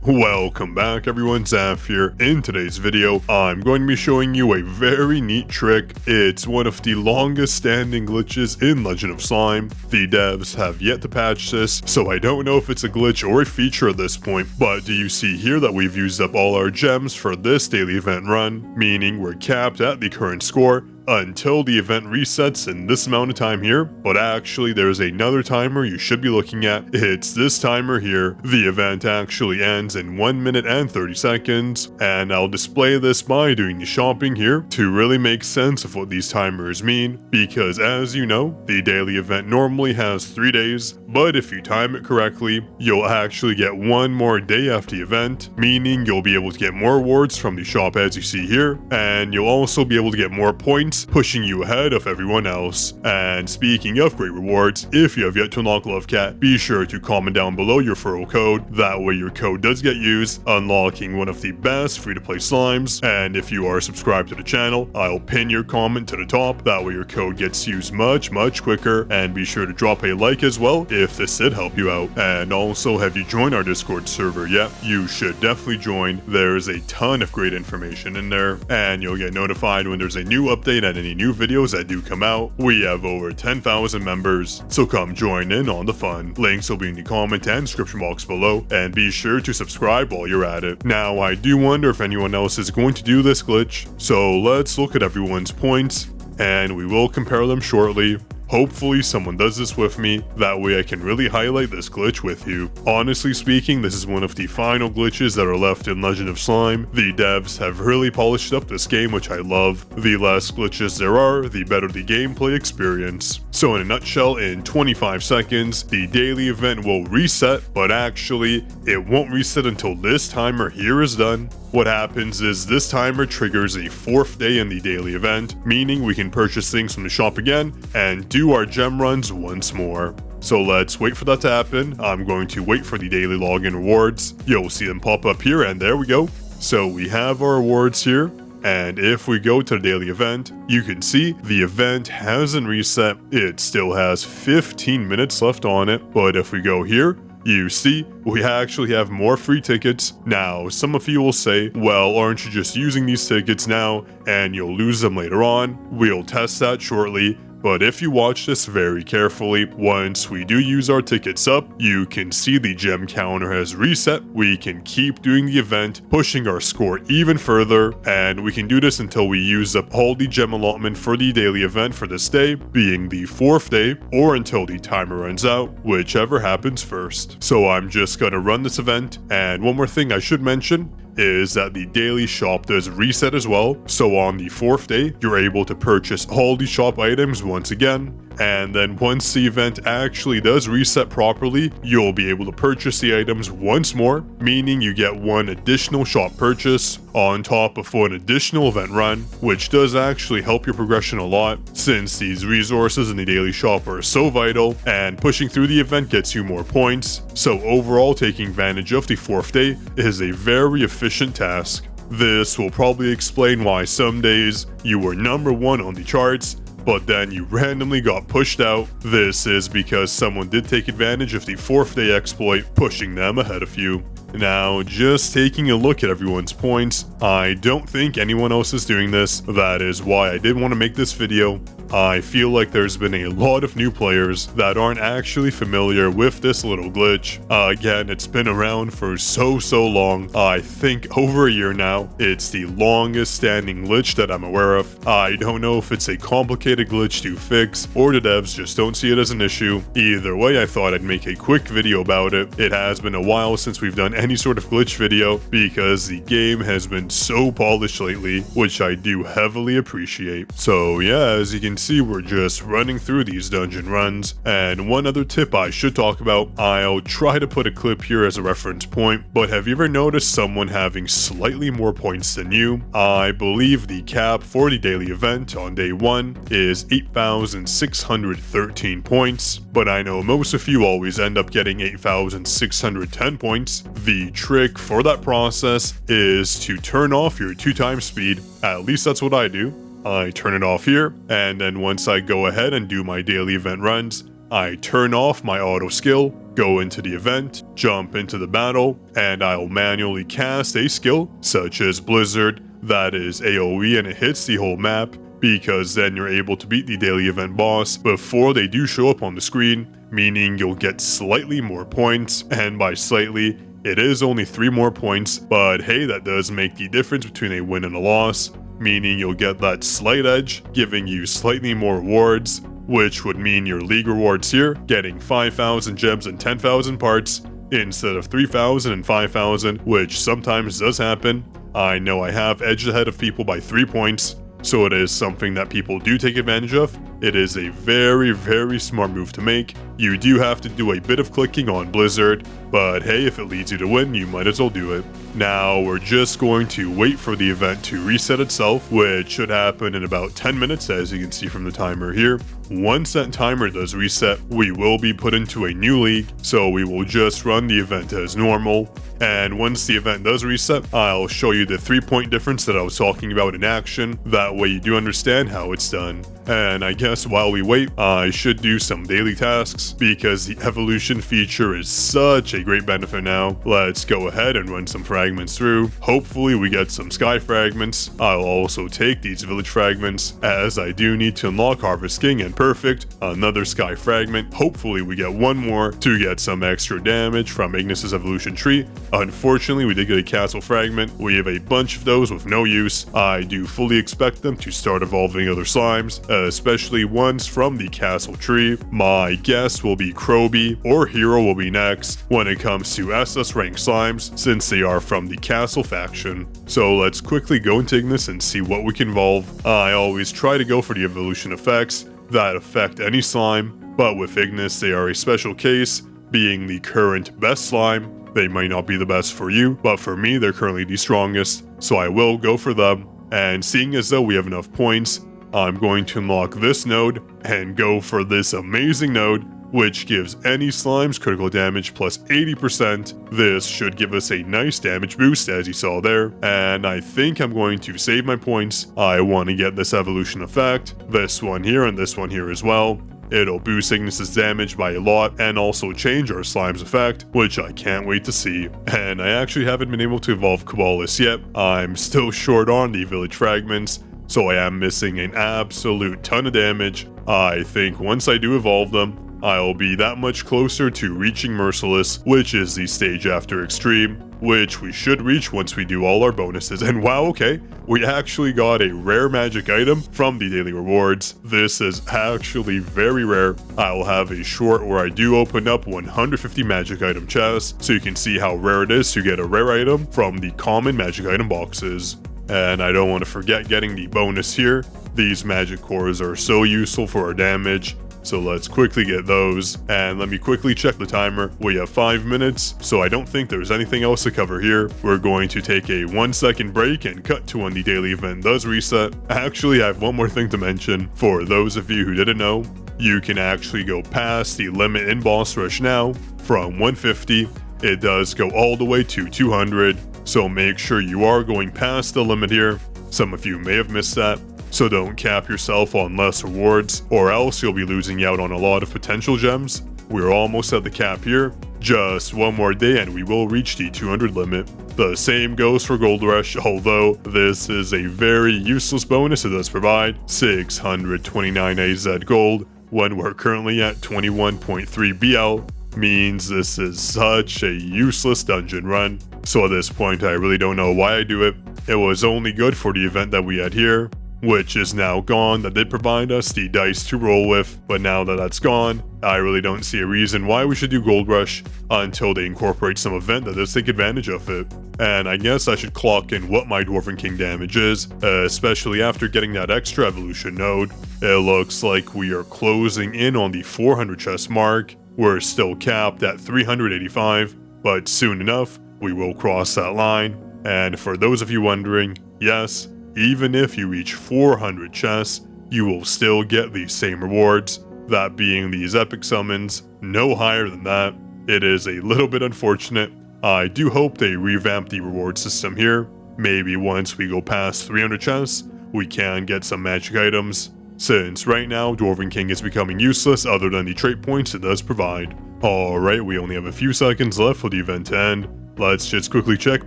Welcome back everyone, Zaf here. In today's video, I'm going to be showing you a very neat trick. It's one of the longest standing glitches in Legend of Slime. The devs have yet to patch this, so I don't know if it's a glitch or a feature at this point, but do you see here that we've used up all our gems for this daily event run, meaning we're capped at the current score until the event resets in this amount of time here. But actually there's another timer you should be looking at. It's this timer here. The event actually ends in 1 minute and 30 seconds, and I'll display this by doing the shopping here to really make sense of what these timers mean, because as you know, the daily event normally has 3 days, but if you time it correctly, you'll actually get one more day after the event, meaning you'll be able to get more rewards from the shop as you see here, and you'll also be able to get more points, pushing you ahead of everyone else. And speaking of great rewards, if you have yet to unlock Love Cat, be sure to comment down below your referral code. That way your code does get used, unlocking one of the best free-to-play slimes. And if you are subscribed to the channel, I'll pin your comment to the top. That way your code gets used much quicker. And be sure to drop a like as well if this did help you out. And also, have you joined our Discord server yet? You should definitely join. There's a ton of great information in there, and you'll get notified when there's a new update and any new videos that do come out. We have over 10,000 members, so come join in on the fun. Links will be in the comment and description box below, and be sure to subscribe while you're at it. Now, I do wonder if anyone else is going to do this glitch, so let's look at everyone's points, and we will compare them shortly. Hopefully someone does this with me, that way I can really highlight this glitch with you. Honestly speaking, this is one of the final glitches that are left in Legend of Slime. The devs have really polished up this game, which I love. The less glitches there are, the better the gameplay experience. So in a nutshell, in 25 seconds, the daily event will reset, but actually, it won't reset until this timer here is done. What happens is this timer triggers a 4th day in the daily event, meaning we can purchase things from the shop again and do our gem runs once more. So let's wait for that to happen. I'm going to wait for the daily login rewards. You'll see them pop up here, and there we go. So we have our rewards here. And if we go to the daily event, you can see the event hasn't reset. It still has 15 minutes left on it. But if we go here, you see, we actually have more free tickets. Now, some of you will say, well, aren't you just using these tickets now and you'll lose them later on? We'll test that shortly. But if you watch this very carefully, once we do use our tickets up, you can see the gem counter has reset. We can keep doing the event, pushing our score even further, and we can do this until we use up all the gem allotment for the daily event for this day, being the 4th day, or until the timer runs out, whichever happens first. So I'm just gonna run this event, and one more thing I should mention is that the daily shop does reset as well. So on the 4th day, you're able to purchase all the shop items once again. And then once the event actually does reset properly, you'll be able to purchase the items once more, meaning you get one additional shop purchase on top of one additional event run, which does actually help your progression a lot, since these resources in the daily shop are so vital, and pushing through the event gets you more points. So overall, taking advantage of the 4th day is a very efficient task. This will probably explain why some days you were number 1 on the charts, but then you randomly got pushed out. This is because someone did take advantage of the 4th day exploit, pushing them ahead of you. Now, just taking a look at everyone's points, I don't think anyone else is doing this. That is why I did want to make this video. I feel like there's been a lot of new players that aren't actually familiar with this little glitch. Again, it's been around for so long. I think over a year now. It's the longest standing glitch that I'm aware of. I don't know if it's a complicated glitch to fix or the devs just don't see it as an issue. Either way, I thought I'd make a quick video about it. It has been a while since we've done any sort of glitch video because the game has been so polished lately, which I do heavily appreciate. So yeah, as you can see, we're just running through these dungeon runs. And one other tip I should talk about, I'll try to put a clip here as a reference point, but have you ever noticed someone having slightly more points than you? I believe the cap for the daily event on day 1 is 8,613 points, but I know most of you always end up getting 8,610 points. The trick for that process is to turn off your 2x speed. At least that's what I do. I turn it off here, and then once I go ahead and do my daily event runs, I turn off my auto skill, go into the event, jump into the battle, and I'll manually cast a skill such as Blizzard that is AoE and it hits the whole map, because then you're able to beat the daily event boss before they do show up on the screen, meaning you'll get slightly more points, and by slightly, it is only 3 more points, but hey, that does make the difference between a win and a loss, meaning you'll get that slight edge, giving you slightly more rewards, which would mean your league rewards here, getting 5,000 gems and 10,000 parts, instead of 3,000 and 5,000, which sometimes does happen. I know I have edged ahead of people by 3 points, so it is something that people do take advantage of. It is a very, very smart move to make. You do have to do a bit of clicking on Blizzard, but hey, if it leads you to win, you might as well do it. Now, we're just going to wait for the event to reset itself, which should happen in about 10 minutes, as you can see from the timer here. Once that timer does reset, we will be put into a new league, so we will just run the event as normal. And once the event does reset, I'll show you the 3-point difference that I was talking about in action. That way you do understand how it's done. And I guess while we wait, I should do some daily tasks, because the evolution feature is such a great benefit now. Let's go ahead and run some fragments through. Hopefully we get some sky fragments. I'll also take these village fragments, as I do need to unlock Harvest King and Perfect, another sky fragment. Hopefully we get one more to get some extra damage from Ignis's evolution tree. Unfortunately, we did get a castle fragment. We have a bunch of those with no use. I do fully expect them to start evolving other slimes, especially ones from the castle tree. My guess will be Kroby or Hero will be next when it comes to SS rank slimes, since they are from the castle faction. So let's quickly go into Ignis and see what we can evolve. I always try to go for the evolution effects that affect any slime, but with Ignis they are a special case, being the current best slime. They might not be the best for you, but for me they're currently the strongest, so I will go for them. And seeing as though we have enough points, I'm going to unlock this node and go for this amazing node, which gives any slimes critical damage plus 80%. This should give us a nice damage boost, as you saw there, and I think I'm going to save my points. I want to get this evolution effect, this one here and this one here as well. It'll boost Ignis's damage by a lot and also change our slime's effect, which I can't wait to see. And I actually haven't been able to evolve Cabalus yet. I'm still short on the village fragments, so I am missing an absolute ton of damage. I think once I do evolve them, I'll be that much closer to reaching Merciless, which is the stage after Extreme, which we should reach once we do all our bonuses. And wow, okay, we actually got a rare magic item from the daily rewards. This is actually very rare. I'll have a short where I do open up 150 magic item chests, so you can see how rare it is to get a rare item from the common magic item boxes. And I don't want to forget getting the bonus here. These magic cores are so useful for our damage, so let's quickly get those. And let me quickly check the timer. We have 5 minutes, so I don't think there's anything else to cover here. We're going to take a 1-second break and cut to when the daily event does reset. Actually, I have one more thing to mention. For those of you who didn't know, you can actually go past the limit in boss rush now from 150. It does go all the way to 200, so make sure you are going past the limit here. Some of you may have missed that, so don't cap yourself on less rewards, or else you'll be losing out on a lot of potential gems. We're almost at the cap here. Just one more day and we will reach the 200 limit. The same goes for Gold Rush, although this is a very useless bonus it does provide. 629 AZ gold when we're currently at 21.3 BL. Means this is such a useless dungeon run. So at this point I really don't know why I do it. It was only good for the event that we had here, which is now gone. That did provide us the dice to roll with, but now that that's gone, I really don't see a reason why we should do Gold Rush until they incorporate some event that does take advantage of it. And I guess I should clock in what my Dwarven King damage is, especially after getting that extra evolution node. It looks like we are closing in on the 400 chest mark. We're still capped at 385, but soon enough, we will cross that line. And for those of you wondering, yes, even if you reach 400 chests, you will still get the same rewards, that being these epic summons, no higher than that. It is a little bit unfortunate. I do hope they revamp the reward system here. Maybe once we go past 300 chests, we can get some magic items, since right now Dwarven King is becoming useless other than the trait points it does provide. Alright, we only have a few seconds left for the event to end. Let's just quickly check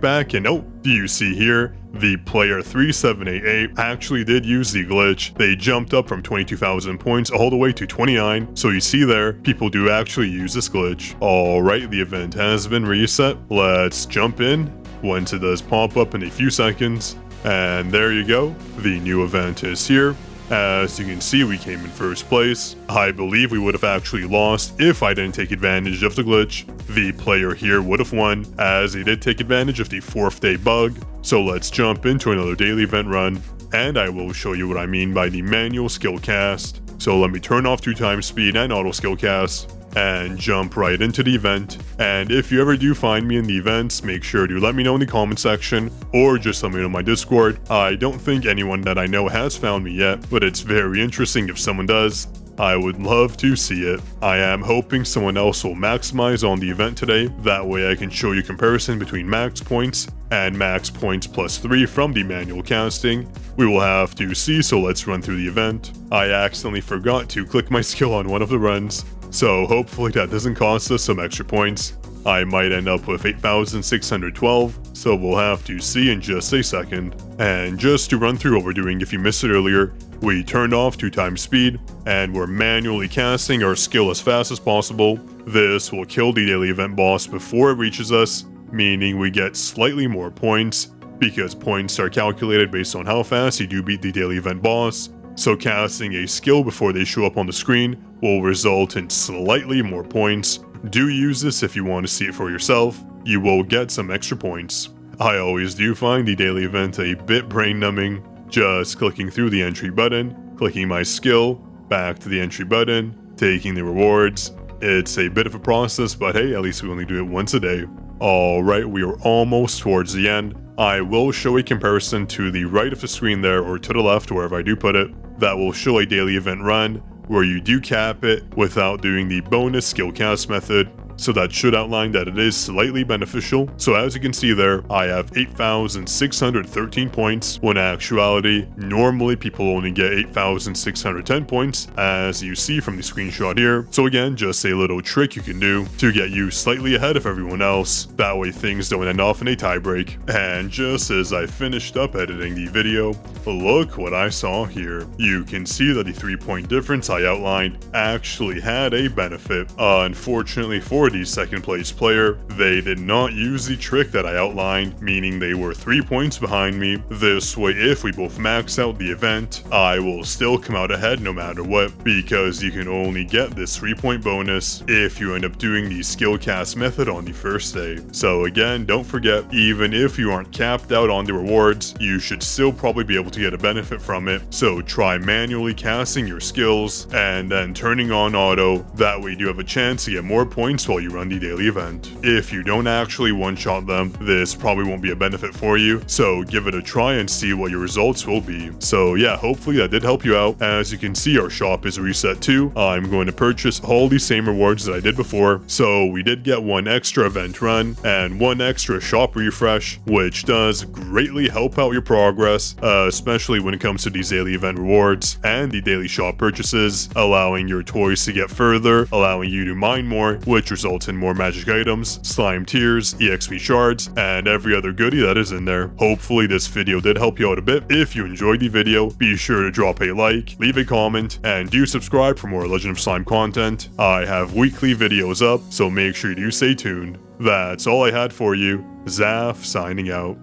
back, and oh, do you see here? The player 3788 actually did use the glitch. They jumped up from 22,000 points all the way to 29. So you see there, people do actually use this glitch. Alright, the event has been reset. Let's jump in once it does pop up in a few seconds. And there you go, the new event is here. As you can see, we came in first place. I believe we would have actually lost if I didn't take advantage of the glitch. The player here would have won, as he did take advantage of the 4th day bug. So let's jump into another daily event run, and I will show you what I mean by the manual skill cast. So let me turn off 2x speed and auto skill cast, and jump right into the event. And if you ever do find me in the events, make sure to let me know in the comment section, or just let me know in my Discord. I don't think anyone that I know has found me yet, but it's very interesting if someone does. I would love to see it. I am hoping someone else will maximize on the event today. That way I can show you comparison between max points and max points plus 3 from the manual casting. We will have to see, so let's run through the event. I accidentally forgot to click my skill on one of the runs, so hopefully that doesn't cost us some extra points. I might end up with 8,612, so we'll have to see in just a second. And just to run through what we're doing if you missed it earlier, we turned off 2x speed, and we're manually casting our skill as fast as possible. This will kill the daily event boss before it reaches us, meaning we get slightly more points, because points are calculated based on how fast you do beat the daily event boss. So casting a skill before they show up on the screen will result in slightly more points. Do use this if you want to see it for yourself. You will get some extra points. I always do find the daily event a bit brain numbing. Just clicking through the entry button, clicking my skill, back to the entry button, taking the rewards. It's a bit of a process, but hey, at least we only do it once a day. Alright, we are almost towards the end. I will show a comparison to the right of the screen there, or to the left, wherever I do put it. That will show a daily event run, where you do cap it without doing the bonus skill cast method. So that should outline that it is slightly beneficial. So as you can see there, I have 8,613 points, when in actuality, normally people only get 8,610 points, as you see from the screenshot here. So again, just a little trick you can do to get you slightly ahead of everyone else. That way things don't end off in a tiebreak. And just as I finished up editing the video, look what I saw here. You can see that the 3-point difference I outlined actually had a benefit. Unfortunately for the second place player, they did not use the trick that I outlined, meaning they were 3 points behind me. This way, if we both max out the event, I will still come out ahead no matter what, because you can only get this 3-point bonus if you end up doing the skill cast method on the first day. So again, don't forget, even if you aren't capped out on the rewards, you should still probably be able to get a benefit from it. So try manually casting your skills and then turning on auto. That way you do have a chance to get more points while you run the daily event. If you don't actually one-shot them, this probably won't be a benefit for you, so give it a try and see what your results will be. So yeah, hopefully that did help you out. As you can see, our shop is reset too. I'm going to purchase all the same rewards that I did before, so we did get 1 extra event run and 1 extra shop refresh, which does greatly help out your progress, especially when it comes to these daily event rewards and the daily shop purchases, allowing your toys to get further, allowing you to mine more, which results in more magic items, slime tears, EXP shards, and every other goodie that is in there. Hopefully this video did help you out a bit. If you enjoyed the video, be sure to drop a like, leave a comment, and do subscribe for more Legend of Slime content. I have weekly videos up, so make sure you do stay tuned. That's all I had for you. Zaf signing out.